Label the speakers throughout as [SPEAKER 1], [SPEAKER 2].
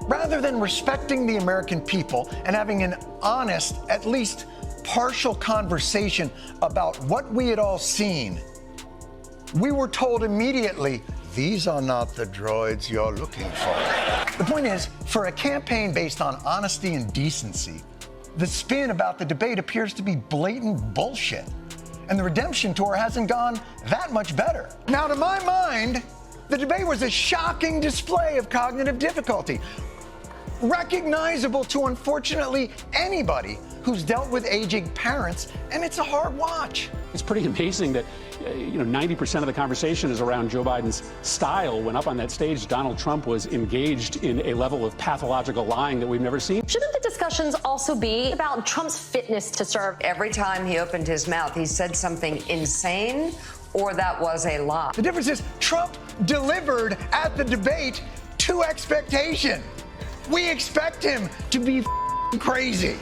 [SPEAKER 1] Rather than respecting the American people and having an honest, at least partial conversation about what we had all seen, we were told immediately, these are not the droids you're looking for. The point is, for a campaign based on honesty and decency, the spin about the debate appears to be blatant bullshit. And the redemption tour hasn't gone that much better. Now, to my mind, the debate was a shocking display of cognitive difficulty, recognizable to, unfortunately, anybody who's dealt with aging parents, and it's a hard watch.
[SPEAKER 2] It's pretty amazing that 90% of the conversation is around Joe Biden's style. When up on that stage, Donald Trump was engaged in a level of pathological lying that we've never seen.
[SPEAKER 3] Shouldn't the discussions also be about Trump's fitness to serve?
[SPEAKER 4] Every time he opened his mouth, he said something insane or that was a lie.
[SPEAKER 1] The difference is Trump delivered at the debate to expectation. We expect him to be crazy.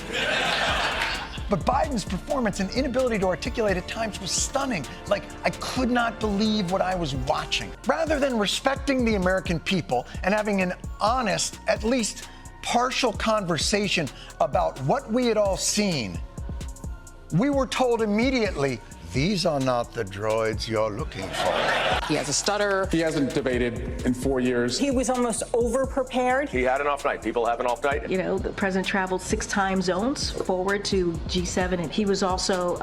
[SPEAKER 1] But Biden's performance and inability to articulate at times was stunning. Like, I could not believe what I was watching. Rather than respecting the American people and having an honest, at least partial conversation about what we had all seen, we were told immediately, these are not the droids you're looking for.
[SPEAKER 5] He has a stutter.
[SPEAKER 6] He hasn't debated in 4 years.
[SPEAKER 7] He was almost over-prepared.
[SPEAKER 8] He had an off night. People have an off night.
[SPEAKER 9] The president traveled 6 time zones forward to G7, and he was also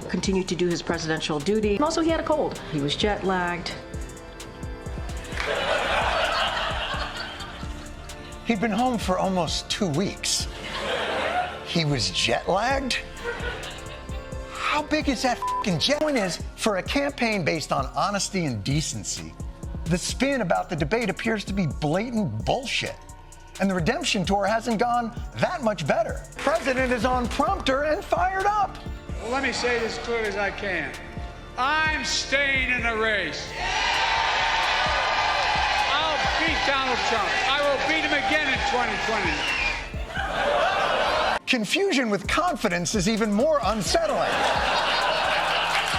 [SPEAKER 9] continued to do his presidential duty. And also, he had a cold. He was jet lagged.
[SPEAKER 1] He'd been home for almost 2 weeks. He was jet lagged? How big is that fucking jet? The point is, for a campaign based on honesty and decency, the spin about the debate appears to be blatant bullshit. And the redemption tour hasn't gone that much better. The president is on prompter and fired up.
[SPEAKER 10] Well, let me say this as clearly as I can. I'm staying in the race. I'll beat Donald Trump. I will beat him again in 2020.
[SPEAKER 1] Confusion with confidence is even more unsettling.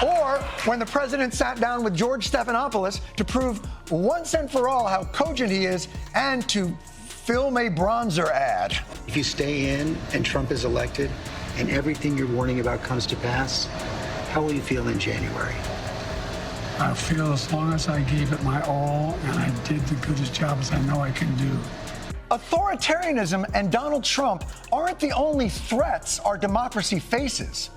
[SPEAKER 1] Or when the president sat down with George Stephanopoulos to prove once and for all how cogent he is and to film a bronzer ad.
[SPEAKER 11] If you stay in and Trump is elected and everything you're warning about comes to pass, how will you feel in January?
[SPEAKER 10] I feel as long as I gave it my all and I did the goodest job as I know I can do.
[SPEAKER 1] Authoritarianism and Donald Trump aren't the only threats our democracy faces.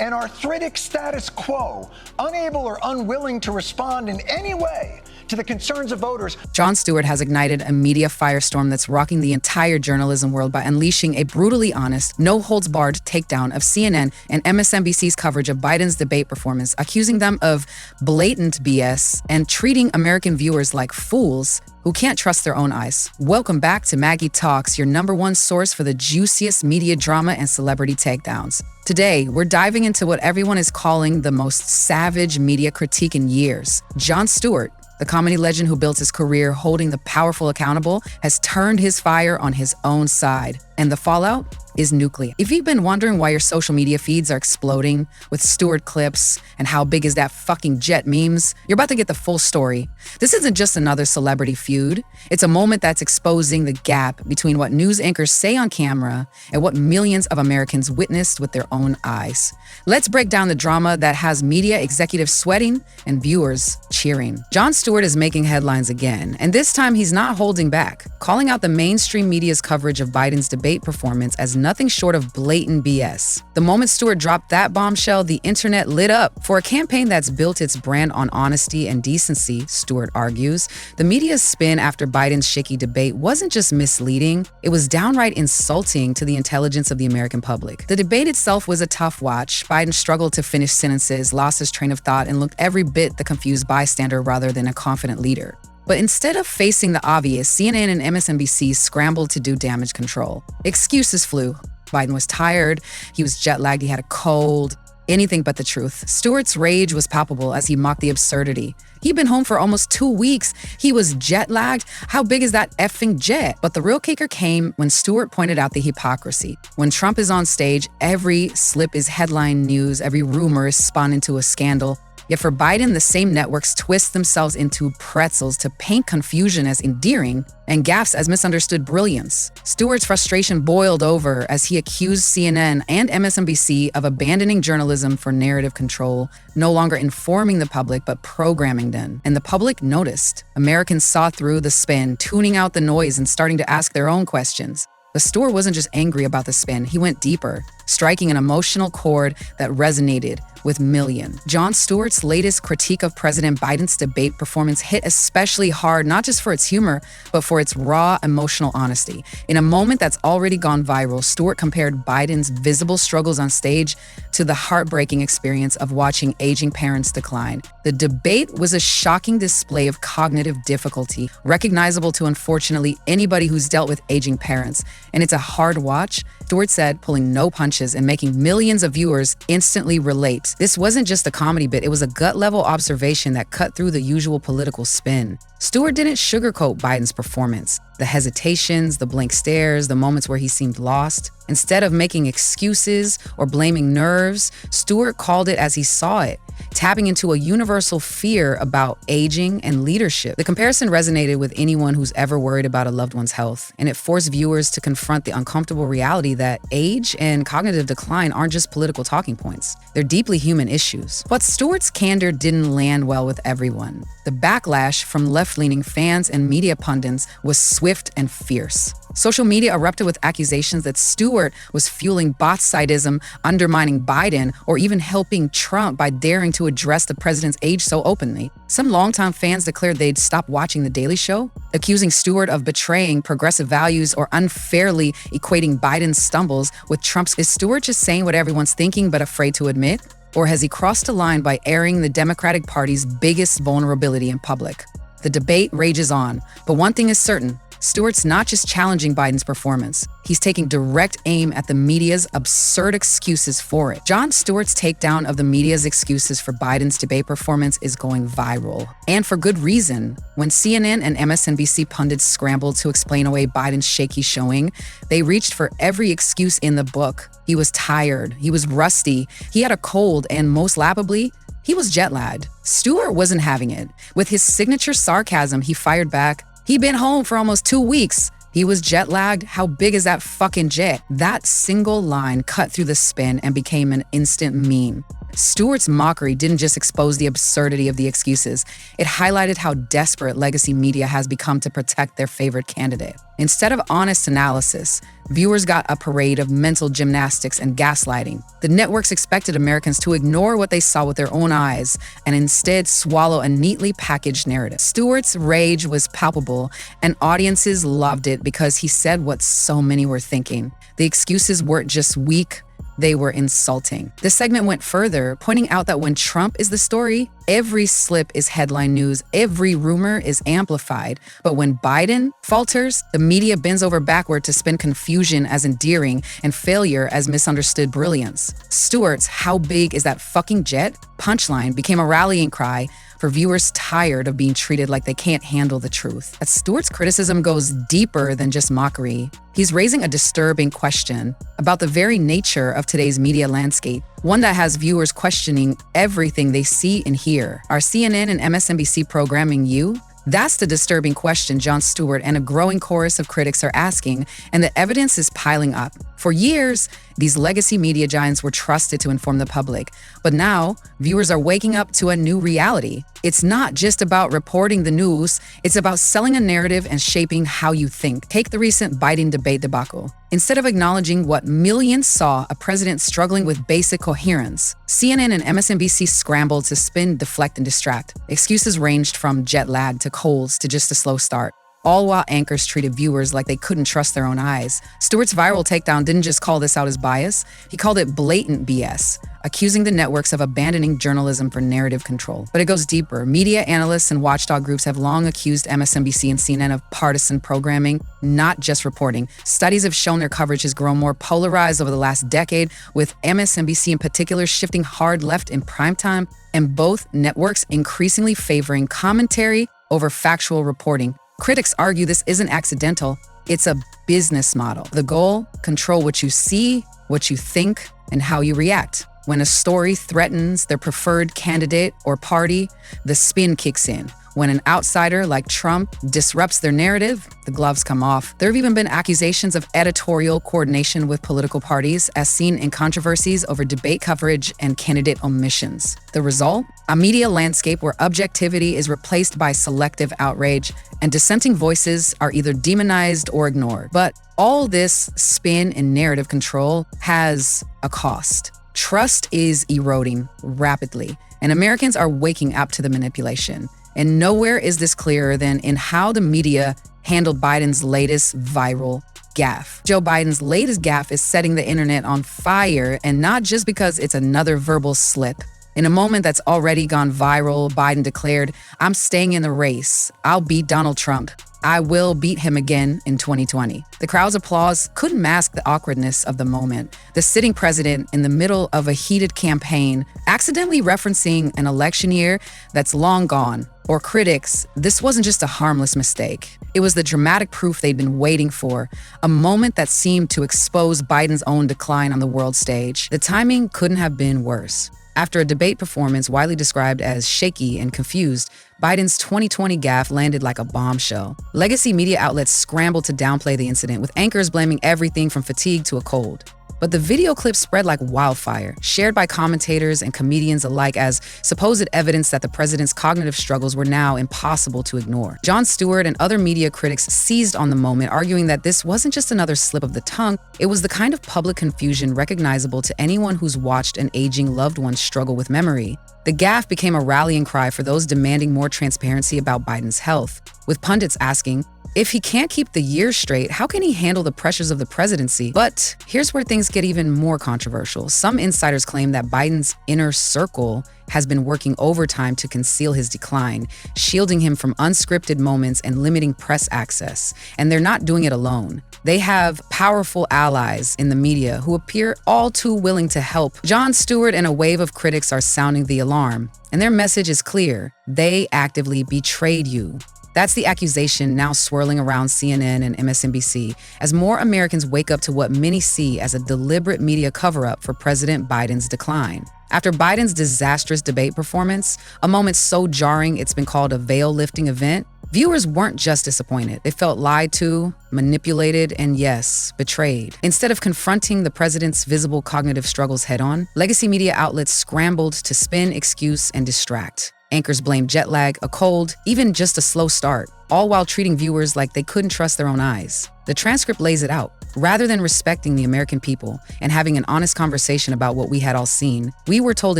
[SPEAKER 1] An arthritic status quo, unable or unwilling to respond in any way to the concerns of voters.
[SPEAKER 5] Jon Stewart has ignited a media firestorm that's rocking the entire journalism world by unleashing a brutally honest, no-holds-barred takedown of CNN and MSNBC's coverage of Biden's debate performance, accusing them of blatant BS and treating American viewers like fools who can't trust their own eyes. Welcome back to Maggie Talks, your #1 source for the juiciest media drama and celebrity takedowns. Today, we're diving into what everyone is calling the most savage media critique in years. Jon Stewart, the comedy legend who built his career holding the powerful accountable, has turned his fire on his own side. And the fallout is nuclear. If you've been wondering why your social media feeds are exploding with Stewart clips and how big is that fucking jet memes, you're about to get the full story. This isn't just another celebrity feud. It's a moment that's exposing the gap between what news anchors say on camera and what millions of Americans witnessed with their own eyes. Let's break down the drama that has media executives sweating and viewers cheering. Jon Stewart is making headlines again, and this time he's not holding back, calling out the mainstream media's coverage of Biden's debate performance as nothing short of blatant BS. The moment Stewart dropped that bombshell, the internet lit up. For a campaign that's built its brand on honesty and decency, Stewart argues, the media's spin after Biden's shaky debate wasn't just misleading, it was downright insulting to the intelligence of the American public. The debate itself was a tough watch. Biden struggled to finish sentences, lost his train of thought, and looked every bit the confused bystander rather than a confident leader. But instead of facing the obvious, CNN and MSNBC scrambled to do damage control. Excuses flew. Biden was tired, he was jet-lagged, he had a cold. Anything but the truth. Stewart's rage was palpable as he mocked the absurdity. He'd been home for almost 2 weeks. He was jet-lagged. How big is that effing jet? But the real kicker came when Stewart pointed out the hypocrisy. When Trump is on stage, every slip is headline news, every rumor is spun into a scandal. Yet for Biden, the same networks twist themselves into pretzels to paint confusion as endearing and gaffes as misunderstood brilliance. Stewart's frustration boiled over as he accused CNN and MSNBC of abandoning journalism for narrative control, no longer informing the public but programming them. And the public noticed. Americans saw through the spin, tuning out the noise and starting to ask their own questions. But Stewart wasn't just angry about the spin, he went deeper, striking an emotional chord that resonated with millions. Jon Stewart's latest critique of President Biden's debate performance hit especially hard, not just for its humor, but for its raw emotional honesty. In a moment that's already gone viral, Stewart compared Biden's visible struggles on stage to the heartbreaking experience of watching aging parents decline. The debate was a shocking display of cognitive difficulty, recognizable to unfortunately anybody who's dealt with aging parents. And it's a hard watch, Stewart said, pulling no punches and making millions of viewers instantly relate. This wasn't just a comedy bit, it was a gut-level observation that cut through the usual political spin. Stewart didn't sugarcoat Biden's performance. The hesitations, the blank stares, the moments where he seemed lost. Instead of making excuses or blaming nerves, Stewart called it as he saw it, tapping into a universal fear about aging and leadership. The comparison resonated with anyone who's ever worried about a loved one's health, and it forced viewers to confront the uncomfortable reality that age and cognitive decline aren't just political talking points. They're deeply human issues. But Stewart's candor didn't land well with everyone. The backlash from left-leaning fans and media pundits was swift and fierce. Social media erupted with accusations that Stewart was fueling bot-sidism, undermining Biden, or even helping Trump by daring to address the president's age so openly. Some longtime fans declared they'd stop watching The Daily Show, accusing Stewart of betraying progressive values or unfairly equating Biden's stumbles with Trump's. Is Stewart just saying what everyone's thinking but afraid to admit? Or has he crossed a line by airing the Democratic Party's biggest vulnerability in public? The debate rages on, but one thing is certain. Stewart's not just challenging Biden's performance. He's taking direct aim at the media's absurd excuses for it. Jon Stewart's takedown of the media's excuses for Biden's debate performance is going viral. And for good reason. When CNN and MSNBC pundits scrambled to explain away Biden's shaky showing, they reached for every excuse in the book. He was tired, he was rusty, he had a cold, and most laughably, he was jet-lagged. Stewart wasn't having it. With his signature sarcasm, he fired back, "He'd been home for almost 2 weeks. He was jet-lagged. How big is that fucking jet?" That single line cut through the spin and became an instant meme. Stewart's mockery didn't just expose the absurdity of the excuses. It highlighted how desperate legacy media has become to protect their favorite candidate. Instead of honest analysis, viewers got a parade of mental gymnastics and gaslighting. The networks expected Americans to ignore what they saw with their own eyes and instead swallow a neatly packaged narrative. Stewart's rage was palpable, and audiences loved it because he said what so many were thinking. The excuses weren't just weak, they were insulting. The segment went further, pointing out that when Trump is the story, every slip is headline news, every rumor is amplified. But when Biden falters, the media bends over backward to spin confusion as endearing and failure as misunderstood brilliance. Stewart's "how big is that fucking jet?" punchline became a rallying cry for viewers tired of being treated like they can't handle the truth. But Stewart's criticism goes deeper than just mockery. He's raising a disturbing question about the very nature of today's media landscape, one that has viewers questioning everything they see and hear. Are CNN and MSNBC programming you? That's the disturbing question Jon Stewart and a growing chorus of critics are asking, and the evidence is piling up. For years, these legacy media giants were trusted to inform the public, but now viewers are waking up to a new reality. It's not just about reporting the news, it's about selling a narrative and shaping how you think. Take the recent Biden debate debacle. Instead of acknowledging what millions saw, a president struggling with basic coherence, CNN and MSNBC scrambled to spin, deflect, and distract. Excuses ranged from jet lag to colds to just a slow start, all while anchors treated viewers like they couldn't trust their own eyes. Stewart's viral takedown didn't just call this out as bias, he called it blatant BS, accusing the networks of abandoning journalism for narrative control. But it goes deeper. Media analysts and watchdog groups have long accused MSNBC and CNN of partisan programming, not just reporting. Studies have shown their coverage has grown more polarized over the last decade, with MSNBC in particular shifting hard left in primetime, and both networks increasingly favoring commentary over factual reporting. Critics argue this isn't accidental, it's a business model. The goal: control what you see, what you think, and how you react. When a story threatens their preferred candidate or party, the spin kicks in. When an outsider like Trump disrupts their narrative, the gloves come off. There have even been accusations of editorial coordination with political parties, as seen in controversies over debate coverage and candidate omissions. The result? A media landscape where objectivity is replaced by selective outrage, and dissenting voices are either demonized or ignored. But all this spin and narrative control has a cost. Trust is eroding rapidly, and Americans are waking up to the manipulation. And nowhere is this clearer than in how the media handled Biden's latest viral gaffe. Joe Biden's latest gaffe is setting the internet on fire, and not just because it's another verbal slip. In a moment that's already gone viral, Biden declared, "I'm staying in the race. I'll beat Donald Trump. I will beat him again in 2020. The crowd's applause couldn't mask the awkwardness of the moment. The sitting president, in the middle of a heated campaign, accidentally referencing an election year that's long gone. Or critics, this wasn't just a harmless mistake. It was the dramatic proof they'd been waiting for, a moment that seemed to expose Biden's own decline on the world stage. The timing couldn't have been worse. After a debate performance widely described as shaky and confused, Biden's 2020 gaffe landed like a bombshell. Legacy media outlets scrambled to downplay the incident, with anchors blaming everything from fatigue to a cold. But the video clip spread like wildfire, shared by commentators and comedians alike as supposed evidence that the president's cognitive struggles were now impossible to ignore. Jon Stewart and other media critics seized on the moment, arguing that this wasn't just another slip of the tongue, it was the kind of public confusion recognizable to anyone who's watched an aging loved one struggle with memory. The gaffe became a rallying cry for those demanding more transparency about Biden's health, with pundits asking, if he can't keep the year straight, how can he handle the pressures of the presidency? But here's where things get even more controversial. Some insiders claim that Biden's inner circle has been working overtime to conceal his decline, shielding him from unscripted moments and limiting press access. And they're not doing it alone. They have powerful allies in the media who appear all too willing to help. Jon Stewart and a wave of critics are sounding the alarm, and their message is clear. They actively betrayed you. That's the accusation now swirling around CNN and MSNBC as more Americans wake up to what many see as a deliberate media cover-up for President Biden's decline. After Biden's disastrous debate performance, a moment so jarring it's been called a veil-lifting event, viewers weren't just disappointed. They felt lied to, manipulated, and yes, betrayed. Instead of confronting the president's visible cognitive struggles head-on, legacy media outlets scrambled to spin, excuse, and distract. Anchors blamed jet lag, a cold, even just a slow start, all while treating viewers like they couldn't trust their own eyes. The transcript lays it out. Rather than respecting the American people and having an honest conversation about what we had all seen, we were told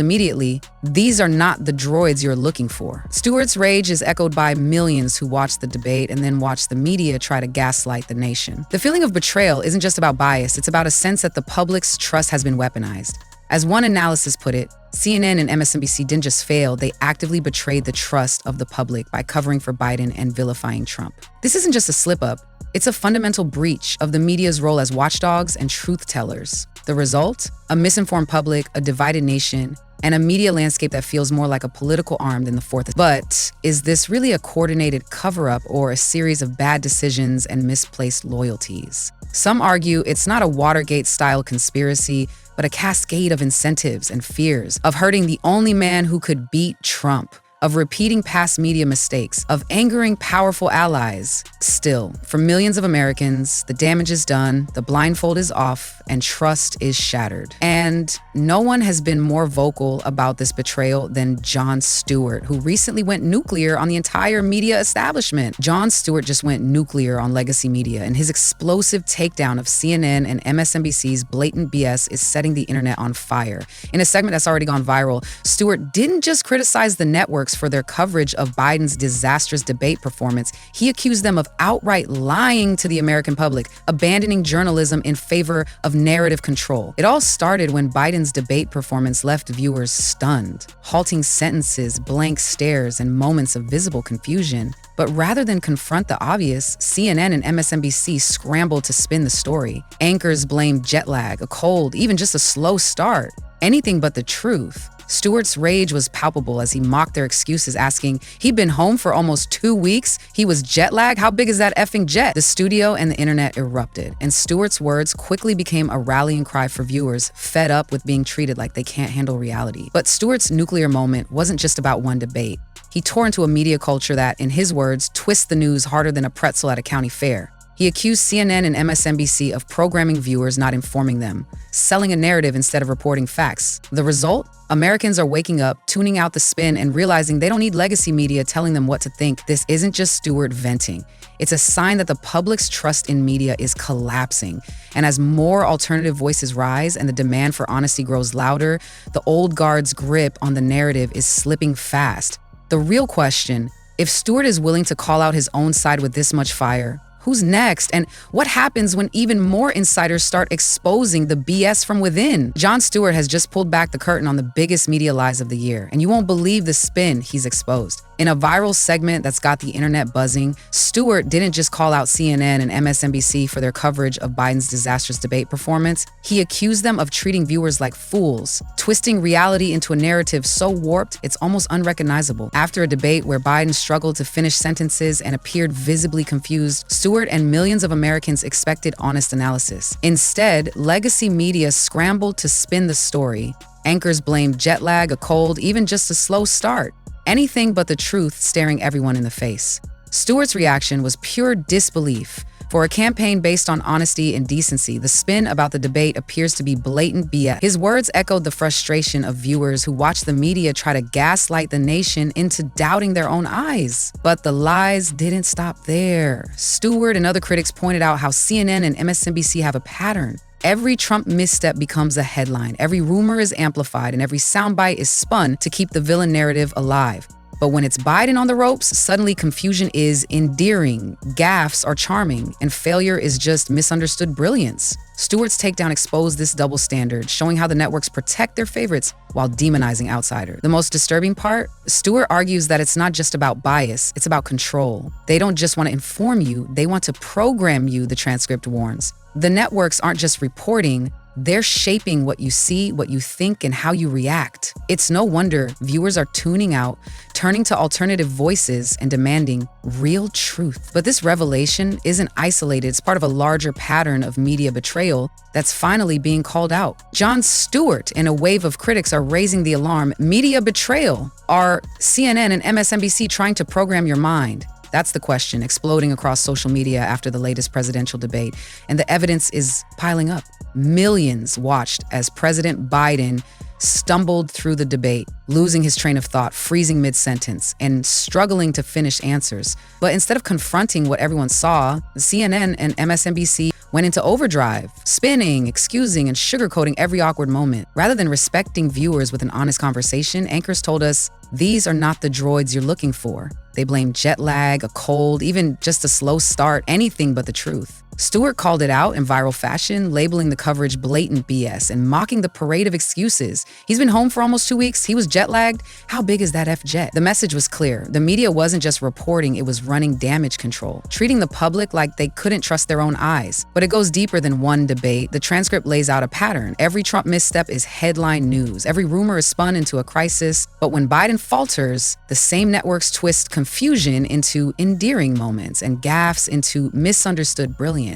[SPEAKER 5] immediately, these are not the droids you're looking for. Stewart's rage is echoed by millions who watched the debate and then watched the media try to gaslight the nation. The feeling of betrayal isn't just about bias, it's about a sense that the public's trust has been weaponized. As one analysis put it, CNN and MSNBC didn't just fail, they actively betrayed the trust of the public by covering for Biden and vilifying Trump. This isn't just a slip-up, it's a fundamental breach of the media's role as watchdogs and truth-tellers. The result? A misinformed public, a divided nation, and a media landscape that feels more like a political arm than the Fourth. But is this really a coordinated cover-up or a series of bad decisions and misplaced loyalties? Some argue it's not a Watergate-style conspiracy, but a cascade of incentives and fears of hurting the only man who could beat Trump, of repeating past media mistakes, of angering powerful allies. Still, for millions of Americans, the damage is done, the blindfold is off, and trust is shattered. And no one has been more vocal about this betrayal than Jon Stewart, who recently went nuclear on the entire media establishment. Jon Stewart just went nuclear on legacy media, and his explosive takedown of CNN and MSNBC's blatant BS is setting the internet on fire. In a segment that's already gone viral, Stewart didn't just criticize the networks for their coverage of Biden's disastrous debate performance, he accused them of outright lying to the American public, abandoning journalism in favor of narrative control. It all started when Biden's debate performance left viewers stunned, halting sentences, blank stares, and moments of visible confusion. But rather than confront the obvious, CNN and MSNBC scrambled to spin the story. Anchors blamed jet lag, a cold, even just a slow start. Anything but the truth. Stewart's rage was palpable as he mocked their excuses, asking, he'd been home for almost 2 weeks? He was jet lagged? How big is that effing jet? The studio and the internet erupted, and Stewart's words quickly became a rallying cry for viewers fed up with being treated like they can't handle reality. But Stewart's nuclear moment wasn't just about one debate. He tore into a media culture that, in his words, twists the news harder than a pretzel at a county fair. He accused CNN and MSNBC of programming viewers, not informing them, selling a narrative instead of reporting facts. The result? Americans are waking up, tuning out the spin, and realizing they don't need legacy media telling them what to think. This isn't just Stewart venting. It's a sign that the public's trust in media is collapsing. And as more alternative voices rise and the demand for honesty grows louder, the old guard's grip on the narrative is slipping fast. The real question, if Stewart is willing to call out his own side with this much fire, who's next? And what happens when even more insiders start exposing the BS from within? Jon Stewart has just pulled back the curtain on the biggest media lies of the year, and you won't believe the spin he's exposed. In a viral segment that's got the internet buzzing, Stewart didn't just call out CNN and MSNBC for their coverage of Biden's disastrous debate performance. He accused them of treating viewers like fools, twisting reality into a narrative so warped it's almost unrecognizable. After a debate where Biden struggled to finish sentences and appeared visibly confused, Stewart and millions of Americans expected honest analysis. Instead, legacy media scrambled to spin the story. Anchors blamed jet lag, a cold, even just a slow start. Anything but the truth staring everyone in the face. Stewart's reaction was pure disbelief. For a campaign based on honesty and decency, the spin about the debate appears to be blatant BS. His words echoed the frustration of viewers who watch the media try to gaslight the nation into doubting their own eyes. But the lies didn't stop there. Stewart and other critics pointed out how CNN and MSNBC have a pattern. Every Trump misstep becomes a headline, every rumor is amplified, and every soundbite is spun to keep the villain narrative alive. But when it's Biden on the ropes, suddenly confusion is endearing, gaffes are charming, and failure is just misunderstood brilliance. Stewart's takedown exposed this double standard, showing how the networks protect their favorites while demonizing outsiders. The most disturbing part? Stewart argues that it's not just about bias, it's about control. They don't just want to inform you, they want to program you, the transcript warns. The networks aren't just reporting, they're shaping what you see, what you think, and how you react. It's no wonder viewers are tuning out, turning to alternative voices, and demanding real truth. But this revelation isn't isolated. It's part of a larger pattern of media betrayal that's finally being called out. Jon Stewart and a wave of critics are raising the alarm. Media betrayal. Are CNN and MSNBC trying to program your mind? That's the question, exploding across social media after the latest presidential debate. And the evidence is piling up. Millions watched as President Biden stumbled through the debate, losing his train of thought, freezing mid-sentence, and struggling to finish answers. But instead of confronting what everyone saw, CNN and MSNBC went into overdrive, spinning, excusing, and sugarcoating every awkward moment. Rather than respecting viewers with an honest conversation, anchors told us, these are not the droids you're looking for. They blamed jet lag, a cold, even just a slow start, anything but the truth. Stewart called it out in viral fashion, labeling the coverage blatant BS and mocking the parade of excuses. He's been home for almost 2 weeks. He was jet lagged. How big is that F jet? The message was clear. The media wasn't just reporting, it was running damage control, treating the public like they couldn't trust their own eyes. But it goes deeper than one debate. The transcript lays out a pattern. Every Trump misstep is headline news. Every rumor is spun into a crisis. But when Biden falters, the same networks twist confusion into endearing moments and gaffes into misunderstood brilliance.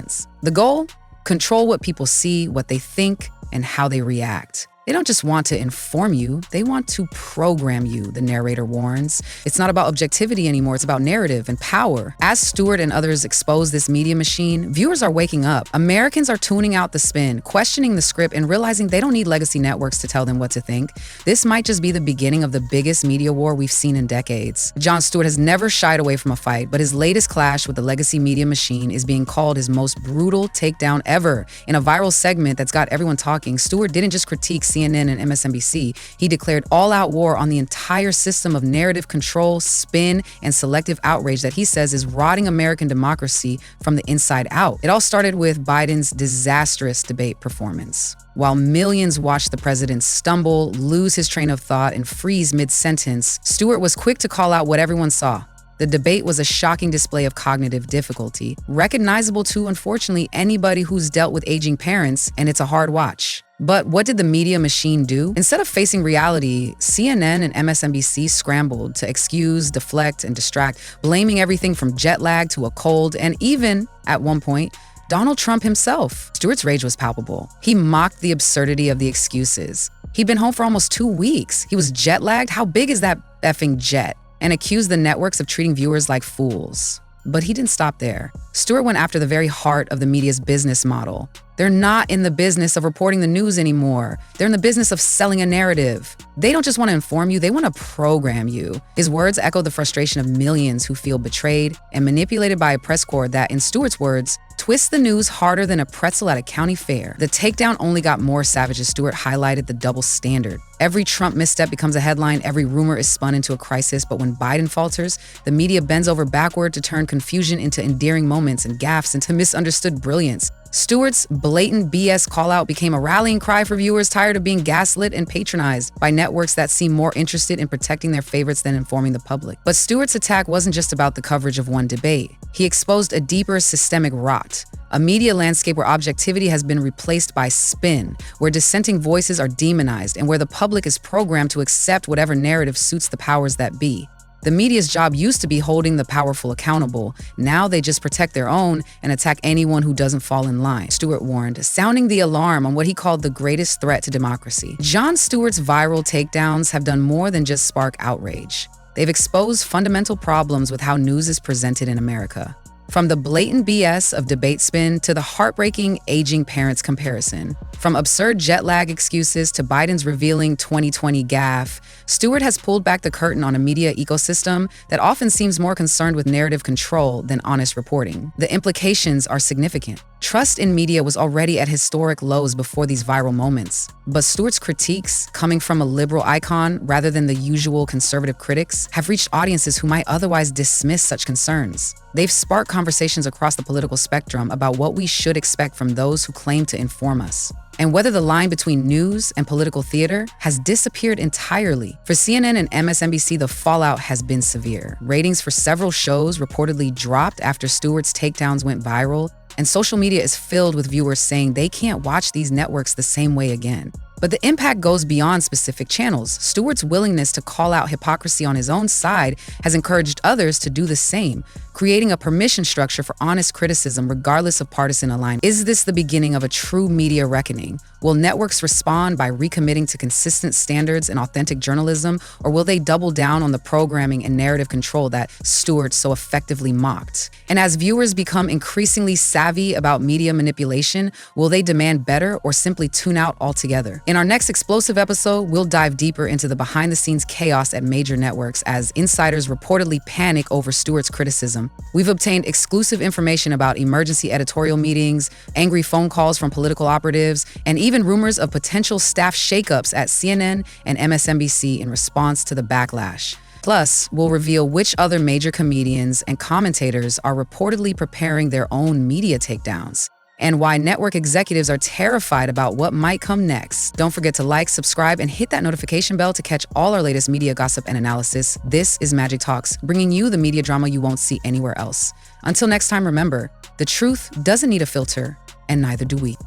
[SPEAKER 5] The goal? Control what people see, what they think, and how they react. They don't just want to inform you, they want to program you, the narrator warns. It's not about objectivity anymore, it's about narrative and power. As Stewart and others expose this media machine, viewers are waking up. Americans are tuning out the spin, questioning the script, and realizing they don't need legacy networks to tell them what to think. This might just be the beginning of the biggest media war we've seen in decades. Jon Stewart has never shied away from a fight, but his latest clash with the legacy media machine is being called his most brutal takedown ever. In a viral segment that's got everyone talking, Stewart didn't just critique CNN and MSNBC, he declared all-out war on the entire system of narrative control, spin, and selective outrage that he says is rotting American democracy from the inside out. It all started with Biden's disastrous debate performance. While millions watched the president stumble, lose his train of thought, and freeze mid-sentence, Stewart was quick to call out what everyone saw. The debate was a shocking display of cognitive difficulty, recognizable to, unfortunately, anybody who's dealt with aging parents, and it's a hard watch. But what did the media machine do? Instead of facing reality, CNN and MSNBC scrambled to excuse, deflect, and distract, blaming everything from jet lag to a cold, and even, at one point, Donald Trump himself. Stewart's rage was palpable. He mocked the absurdity of the excuses. He'd been home for almost 2 weeks. He was jet lagged. How big is that effing jet? And accused the networks of treating viewers like fools. But he didn't stop there. Stewart went after the very heart of the media's business model. They're not in the business of reporting the news anymore. They're in the business of selling a narrative. They don't just want to inform you, they want to program you. His words echo the frustration of millions who feel betrayed and manipulated by a press corps that, in Stewart's words, twists the news harder than a pretzel at a county fair. The takedown only got more savage as Stewart highlighted the double standard. Every Trump misstep becomes a headline, every rumor is spun into a crisis, but when Biden falters, the media bends over backward to turn confusion into endearing moments and gaffes into misunderstood brilliance. Stewart's blatant BS call-out became a rallying cry for viewers tired of being gaslit and patronized by networks that seem more interested in protecting their favorites than informing the public. But Stewart's attack wasn't just about the coverage of one debate. He exposed a deeper systemic rot, a media landscape where objectivity has been replaced by spin, where dissenting voices are demonized, and where the public is programmed to accept whatever narrative suits the powers that be. The media's job used to be holding the powerful accountable. Now they just protect their own and attack anyone who doesn't fall in line, Stewart warned, sounding the alarm on what he called the greatest threat to democracy. Jon Stewart's viral takedowns have done more than just spark outrage. They've exposed fundamental problems with how news is presented in America. From the blatant BS of debate spin to the heartbreaking aging parents comparison, from absurd jet lag excuses to Biden's revealing 2020 gaffe, Stewart has pulled back the curtain on a media ecosystem that often seems more concerned with narrative control than honest reporting. The implications are significant. Trust in media was already at historic lows before these viral moments. But Stewart's critiques, coming from a liberal icon rather than the usual conservative critics, have reached audiences who might otherwise dismiss such concerns. They've sparked conversations across the political spectrum about what we should expect from those who claim to inform us, and whether the line between news and political theater has disappeared entirely. For CNN and MSNBC, the fallout has been severe. Ratings for several shows reportedly dropped after Stewart's takedowns went viral, and social media is filled with viewers saying they can't watch these networks the same way again. But the impact goes beyond specific channels. Stewart's willingness to call out hypocrisy on his own side has encouraged others to do the same, creating a permission structure for honest criticism regardless of partisan alignment. Is this the beginning of a true media reckoning? Will networks respond by recommitting to consistent standards and authentic journalism, or will they double down on the programming and narrative control that Stewart so effectively mocked? And as viewers become increasingly savvy about media manipulation, will they demand better or simply tune out altogether? In our next explosive episode, we'll dive deeper into the behind-the-scenes chaos at major networks as insiders reportedly panic over Stewart's criticism. We've obtained exclusive information about emergency editorial meetings, angry phone calls from political operatives, and even rumors of potential staff shakeups at CNN and MSNBC in response to the backlash. Plus, we'll reveal which other major comedians and commentators are reportedly preparing their own media takedowns, and why network executives are terrified about what might come next. Don't forget to like, subscribe, and hit that notification bell to catch all our latest media gossip and analysis. This is MAGGIE Talks, bringing you the media drama you won't see anywhere else. Until next time, remember, the truth doesn't need a filter, and neither do we.